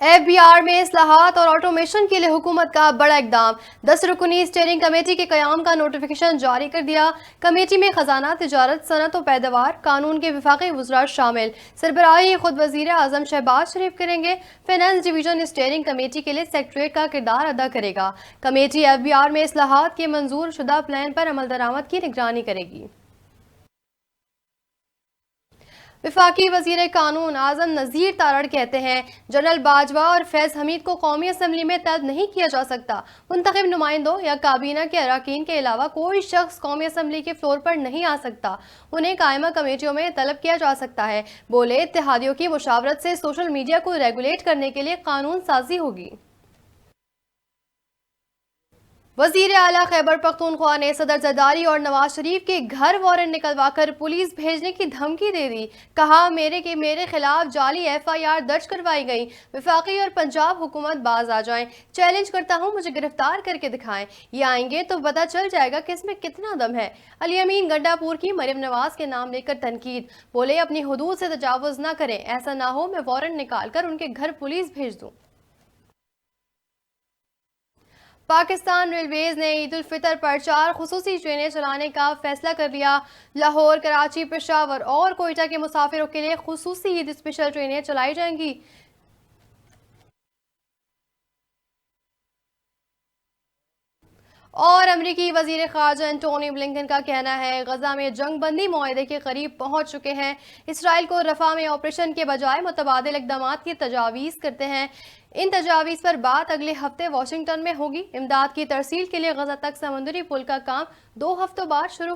FBR में इस्लाहात और automation के लिए हुकूमत का बड़ा इकदाम। 10 रुकनी स्टीयरिंग कमेटी के क़याम का नोटिफिकेशन जारी कर दिया। कमेटी में खजाना, तिजारत, सनत और पैदावार, कानून के विफाकी वज़रात शामिल। सरबराही खुद वज़ीर आज़म शहबाज शरीफ करेंगे। फाइनेंस डिवीजन स्टीयरिंग कमेटी के लिए सेक्रेटरीट का किरदार अदा करेगा। कमेटी FBR में इस्लाहात के मंजूर शुदा प्लान पर अमल दरामद की निगरानी करेगी। वफाकी वजीर कानून आजम नज़ीर तारड़ कहते हैं, जनरल बाजवा और फैज हमीद को कौमी असम्बली में तलब नहीं किया जा सकता। मुंतखब नुमाइंदों या काबीना के अरकान के अलावा कोई शख्स कौमी असम्बली के फ्लोर पर नहीं आ सकता। उन्हें कायमा कमेटियों में तलब किया जा सकता है। बोले, इत्तेहादियों की मुशावरत से सोशल मीडिया को रेगुलेट करने के लिए कानून साजी होगी। वजीर आला खैबर पख्तूनख्वा ने सदर जरदारी और नवाज शरीफ के घर वारंट निकलवा कर पुलिस भेजने की धमकी दे दी। कहा, मेरे खिलाफ जाली FIR दर्ज करवाई गई। वफाकी और पंजाब हुकूमत बाज आ जाएं। चैलेंज करता हूं, मुझे गिरफ्तार करके दिखाएं। ये आएंगे तो पता चल जाएगा कि इसमें कितना दम है। अली अमीन गंडापुर की मरियम नवाज के नाम लेकर तनकीद। बोले, अपनी हुदूद से तजावुज न करें, ऐसा ना हो मैं वारंट निकाल कर उनके घर पुलिस भेज दूं। पाकिस्तान रेलवेज ने ईद उल फितर पर 4 खुसूसी ट्रेनें चलाने का फैसला कर लिया। लाहौर, कराची, पेशावर और कोयटा के मुसाफिरों के लिए खुसूसी ईद स्पेशल ट्रेनें चलाई जाएंगी। और अमरीकी वजीर खारजा एंटोनी ब्लिंकन का कहना है, गजा में जंग बंदी मुआहदे के करीब पहुंच चुके हैं। इसराइल को रफा में ऑपरेशन के बजाय मुतबादिल इक़दामात की तजावीज़ करते हैं। इन तजावीज़ पर बात अगले हफ्ते वाशिंगटन में होगी। इमदाद की तरसील के लिए गजा तक समुद्री पुल का काम 2 हफ्तों बाद शुरू